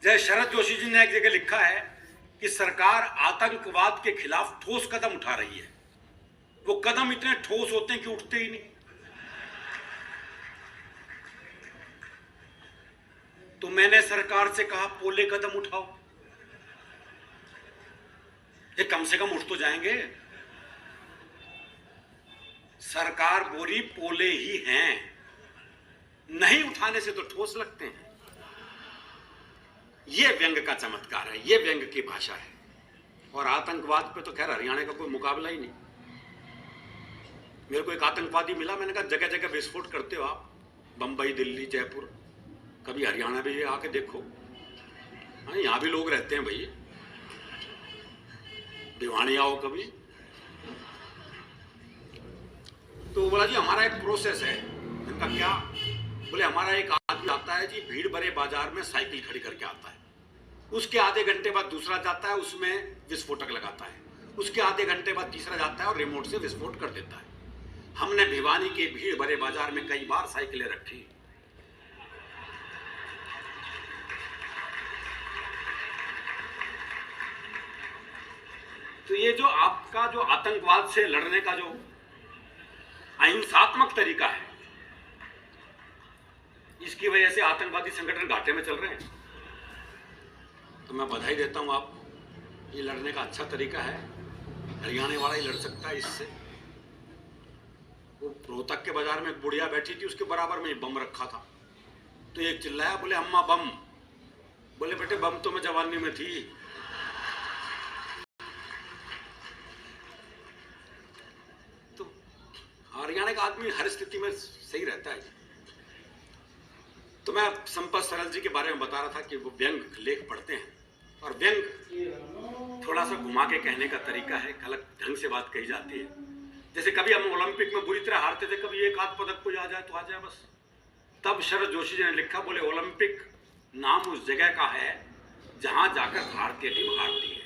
जय शरद जोशी जी ने एक जगह लिखा है कि सरकार आतंकवाद के खिलाफ ठोस कदम उठा रही है। वो कदम इतने ठोस होते हैं कि उठते ही नहीं। तो मैंने सरकार से कहा पोले कदम उठाओ, ये कम से कम उठ तो जाएंगे। सरकार बोली पोले ही हैं, नहीं उठाने से तो ठोस लगते हैं। ये व्यंग का चमत्कार है, ये व्यंग की भाषा है। और आतंकवाद पे तो खैर हरियाणा का कोई मुकाबला ही नहीं। मेरे को एक आतंकवादी मिला, मैंने कहा जगह जगह विस्फोट करते हो आप, बंबई, दिल्ली, जयपुर, कभी हरियाणा भी आके देखो। हाँ, यहां भी लोग रहते हैं भाई, भिवानी आओ कभी। तो बोला जी हमारा एक प्रोसेस है। मैंने कहा क्या? बोले हमारा एक आदमी आता है जी, भीड़ भरे बाजार में साइकिल खड़ी करके आता है, उसके आधे घंटे बाद दूसरा जाता है, उसमें विस्फोटक लगाता है, उसके आधे घंटे बाद तीसरा जाता है और रिमोट से विस्फोट कर देता है। हमने भिवानी के भीड़ भरे बाजार में कई बार साइकिलें रखी। तो ये जो आपका जो आतंकवाद से लड़ने का जो अहिंसात्मक तरीका है, इसकी वजह से आतंकवादी संगठन घाटे में चल रहे हैं। तो मैं बधाई देता हूं आप, ये लड़ने का अच्छा तरीका है। हरियाणा वाला ही लड़ सकता है इससे। वो रोहतक के बाजार में एक बुढ़िया बैठी थी, उसके बराबर में बम रखा था। तो एक चिल्लाया, बोले अम्मा बम। बोले बेटे बम तो मैं जवानी में थी। तो हरियाणा का आदमी हर स्थिति में सही रहता है। तो मैं संपत सरल जी के बारे में बता रहा था कि वो व्यंग लेख पढ़ते हैं, और व्यंग थोड़ा सा घुमा के कहने का तरीका है, अलग ढंग से बात कही जाती है। जैसे कभी हम ओलंपिक में बुरी तरह हारते थे, कभी एक आध पदक कोई आ जाए तो आ जाए बस। तब शरद जोशी जी ने लिखा, बोले ओलंपिक नाम उस जगह का है जहां जाकर भारतीय टीम हारती है।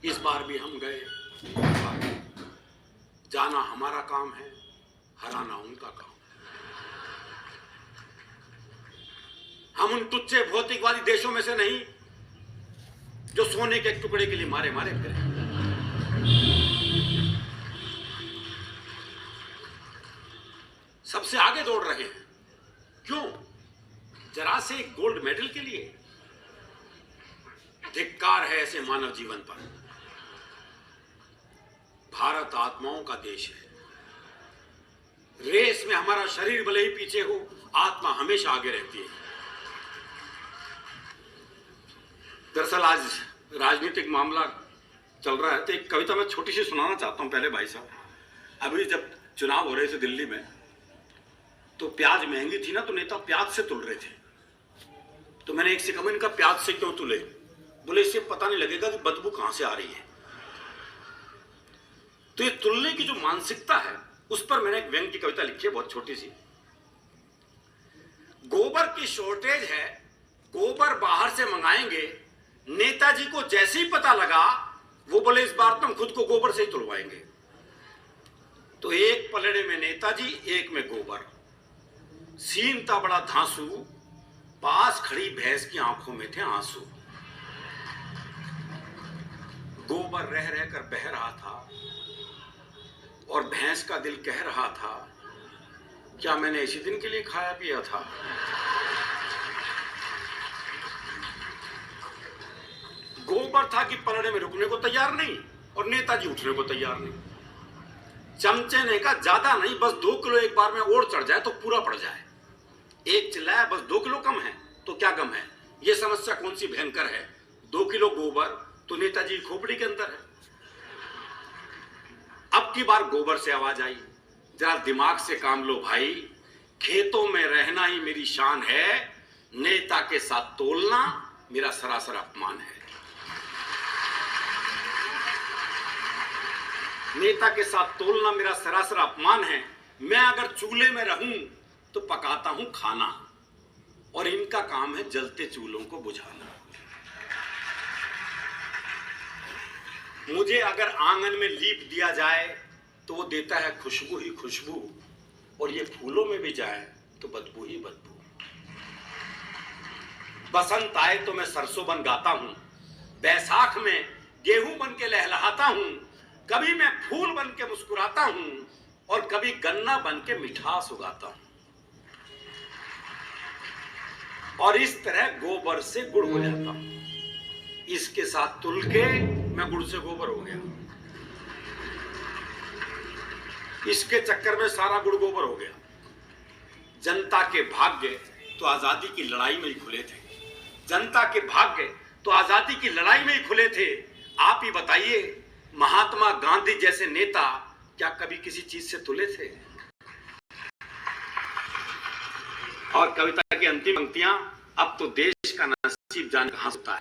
इस बार भी हम गए, जाना हमारा काम है, हराना उनका काम। हम उन तुच्छ भौतिकवादी देशों में से नहीं जो सोने के एक टुकड़े के लिए मारे मारे फिरे। सबसे आगे दौड़ रहे हैं। क्यों? जरा से एक गोल्ड मेडल के लिए। धिक्कार है ऐसे मानव जीवन पर। भारत आत्माओं का देश है। रेस में हमारा शरीर भले ही पीछे हो, आत्मा हमेशा आगे रहती है। दरअसल आज राजनीतिक मामला चल रहा है, तो एक कविता मैं छोटी सी सुनाना चाहता हूं पहले भाई साहब। अभी जब चुनाव हो रहे थे दिल्ली में, तो प्याज महंगी थी ना, तो नेता प्याज से तुल रहे थे। तो मैंने एक से कहा, इनका प्याज से क्यों तुले? बोले इससे पता नहीं लगेगा कि बदबू कहां से आ रही है। तो ये तुलने की जो मानसिकता है, उस पर मैंने एक व्यंग की कविता लिखी है, बहुत छोटी सी। गोबर की शॉर्टेज है, गोबर बाहर से मंगाएंगे। नेताजी को जैसे ही पता लगा, वो बोले इस बार तुम खुद को गोबर से ही तुलवाएंगे। तो एक पलड़े में नेताजी, एक में गोबर। सीन था बड़ा धांसू, पास खड़ी भैंस की आंखों में थे आंसू। गोबर रह रहकर बह रहा था और भैंस का दिल कह रहा था, क्या मैंने इसी दिन के लिए खाया पिया था? गोबर था कि पलड़े में रुकने को तैयार नहीं, और नेताजी उठने को तैयार नहीं। चमचे ने कहा ज्यादा नहीं, बस 2 किलो एक बार में और चढ़ जाए तो पूरा पड़ जाए। एक चिल्लाया, बस 2 किलो कम है तो क्या गम है? यह समस्या कौन सी भयंकर है? 2 किलो गोबर तो नेताजी खोपड़ी के अंदर है। अब की बार गोबर से आवाज आई, जरा दिमाग से काम लो भाई, खेतों में रहना ही मेरी शान है, नेता के साथ तोलना मेरा सरासर अपमान है। नेता के साथ तोलना मेरा सरासर अपमान है। मैं अगर चूल्हे में रहूं तो पकाता हूं खाना, और इनका काम है जलते चूल्हों को बुझाना। मुझे अगर आंगन में लीप दिया जाए तो वो देता है खुशबू ही खुशबू, और ये फूलों में भी जाए तो बदबू ही बदबू। बसंत आए तो मैं सरसों बन गाता हूं, बैसाख में गेहूं बन के लहलहाता हूं, कभी मैं फूल बन के मुस्कुराता हूं और कभी गन्ना बन के मिठास उगाता हूं। और इस तरह गोबर से गुड़ हो जाता हूं। इसके साथ तुल के मैं गुड़ से गोबर हो गया। इसके चक्कर में सारा गुड़ गोबर हो गया। जनता के भाग्य तो आजादी की लड़ाई में ही खुले थे। जनता के भाग्य तो आजादी की लड़ाई में ही खुले थे। आप ही बताइए, महात्मा गांधी जैसे नेता क्या कभी किसी चीज से तुले थे? और कविता की अंतिम पंक्तियां, अब तो देश का नसीब जाने कहां सोता है।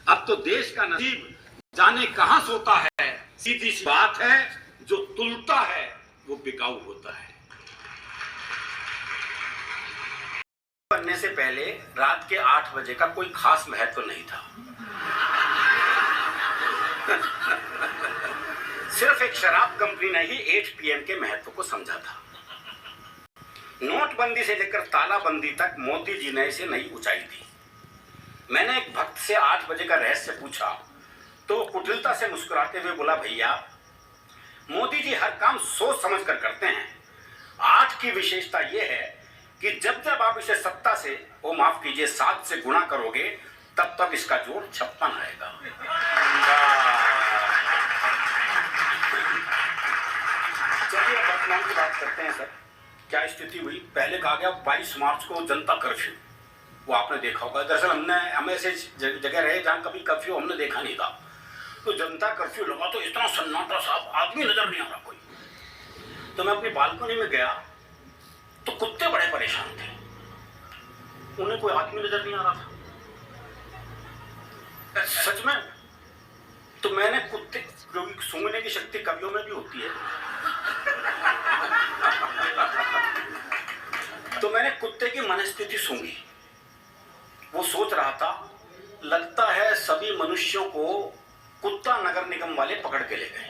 अब तो देश का नसीब जाने कहां सोता है। सीधी सी बात है, जो तुलता है वो बिकाऊ होता है। बनने से पहले रात के 8 बजे का कोई खास महत्व नहीं था। सिर्फ एक शराब कंपनी ने ही 8 PM के महत्व को समझा था। नोटबंदी से लेकर तालाबंदी तक मोदी जी ने इसे नई ऊंचाई दी। मैंने एक भक्त से 8 बजे का रहस्य पूछा तो कुटिलता से मुस्कुराते हुए बोला, भैया मोदी जी हर काम सोच समझ कर करते हैं। 8 की विशेषता यह है कि जब जब आप इसे 7 से, वो माफ कीजिए 7 से गुणा करोगे तब तक इसका जोड़ 56 आएगा। चलिए वर्तमान की बात करते हैं सर। क्या स्थिति हुई? पहले कहा गया 22 मार्च को जनता कर्फ्यू, वो आपने देखा होगा। दरअसल हम ऐसे जगह रहे जहां कभी कर्फ्यू हमने देखा नहीं था। तो जनता कर्फ्यू लगा तो इतना सन्नाटा, साहब आदमी नजर नहीं आ रहा कोई। तो मैं अपनी बालकनी में गया तो कुत्ते बड़े परेशान थे, उन्हें कोई आदमी नजर नहीं आ रहा था। सच में। तो मैंने कुत्ते, क्योंकि सूंघने की शक्ति कवियों में भी होती है, तो मैंने कुत्ते की मनस्थिति सूंघी। वो सोच रहा था, लगता है सभी मनुष्यों को कुत्ता नगर निगम वाले पकड़ के ले गए।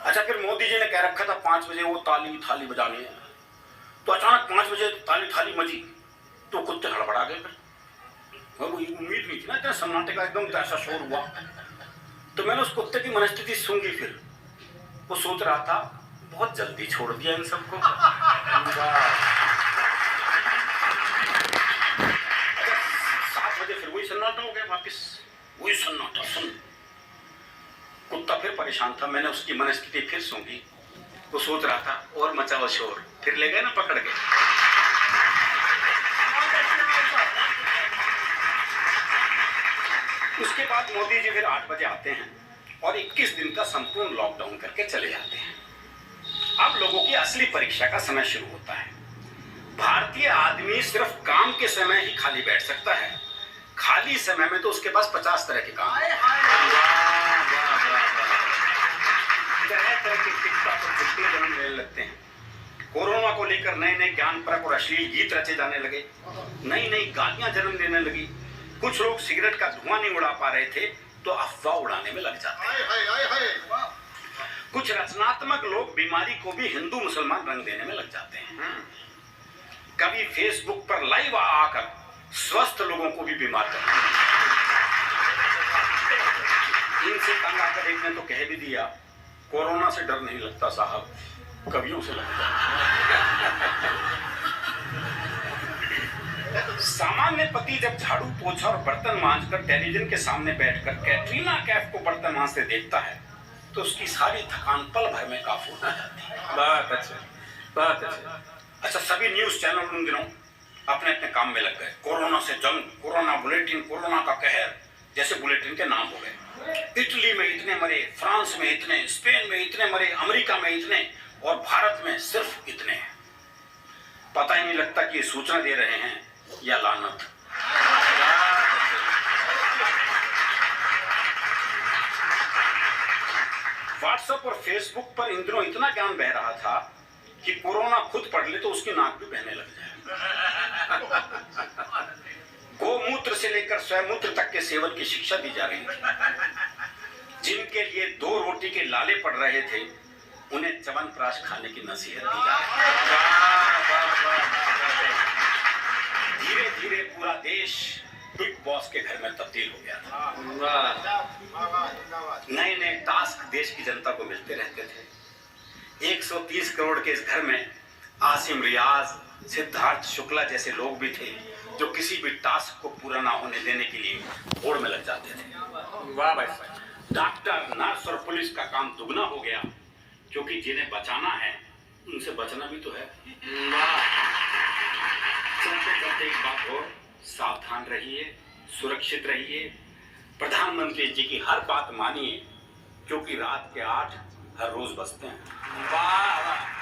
अच्छा, फिर मोदी जी ने कह रखा था 5 बजे वो ताली थाली बजानी है। तो अचानक 5 बजे ताली थाली बजी तो कुत्ते हड़बड़ा गए। फिर वो उम्मीद नहीं थी ना, इतना सन्नाटे का एकदम ऐसा शोर हुआ। तो मैंने उस कुत्ते की मनस्थिति सूंघी। फिर वो सोच रहा था, बहुत जल्दी छोड़ दिया इन सबको। 7 बजे फिर वही सन्नाटा हो गया, वापिस वही सन्नाटा। सुन, कुत्ता फिर परेशान था। मैंने उसकी मनस्थिति फिर सूंघी। वो सोच रहा था, और मचाओ शोर। फिर ले गए ना पकड़ के। उसके बाद मोदी जी फिर 8 बजे आते हैं और 21 दिन का संपूर्ण लॉकडाउन करके चले जाते हैं। अब लोगों की असली परीक्षा का समय शुरू होता है। भारतीय आदमी सिर्फ काम के समय ही खाली बैठ सकता है। खाली समय में तो उसके पास 50 तरह के काम। तरह तरह के टिकटॉक और चुटकुले जन्म लेने लगते हैं। कोरोना को लेकर नए नए ज्ञानपरक और अश्लील गीत रचे जाने लगे। नई नई गालियां जन्म लेने लगी। कुछ लोग सिगरेट का धुआं नहीं उड़ा पा रहे थे तो अफवाह उड़ाने में लग जाते हैं। कुछ रचनात्मक लोग बीमारी को भी हिंदू मुसलमान रंग देने में लग जाते हैं। कभी फेसबुक पर लाइव आकर स्वस्थ लोगों को भी बीमार करते हैं। इनसे तंग आकर एक ने तो कह भी दिया, कोरोना से डर नहीं लगता साहब, कवियों से लगता है। सामान्य पति जब झाड़ू पोछा और बर्तन मांजकर टेलीविजन के सामने बैठकर कैटरीना कैफ को बर्तन मांजते देखता है तो उसकी सारी थकान पल भर में काफू हो जाती है। बात अच्छा। अच्छा, सभी न्यूज चैनल उन दिनों अपने अपने काम में लग गए। कोरोना से जंग, कोरोना बुलेटिन, कोरोना का कहर जैसे बुलेटिन के नाम हो गए। इटली में इतने मरे, फ्रांस में इतने, स्पेन में इतने मरे, अमेरिका में इतने और भारत में सिर्फ इतने। पता ही नहीं लगता कि ये सूचना दे रहे हैं या लानत। व्हाट्सएप और फेसबुक पर इन दिनों इतना ज्ञान बह रहा था कि कोरोना खुद पढ़ ले तो उसकी नाक भी बहने लग जाए। गोमूत्र से लेकर स्वयंमूत्र तक के सेवन की शिक्षा दी जा रही थी। जिनके लिए 2 रोटी के लाले पड़ रहे थे उन्हें च्यवनप्राश खाने की नसीहत दी जा रही है। देश बिग बॉस के घर में तब्दील हो गया था। नए नए टास्क देश की जनता को मिलते रहते थे। 130 करोड़ के इस घर में आसिम रियाज, सिद्धार्थ शुक्ला जैसे लोग भी थे जो किसी भी टास्क को पूरा ना होने देने के लिए होड़ में लग जाते थे। वाह भाई साहब। डॉक्टर, नर्स और पुलिस का काम दुगना हो गया, क्योंकि जिन्हें बचाना है उनसे बचना भी तो है। चलते चलते एक बात और, सावधान रहिए, सुरक्षित रहिए, प्रधानमंत्री जी की हर बात मानिए, क्योंकि रात के 8 हर रोज बजते हैं। वाह वाह।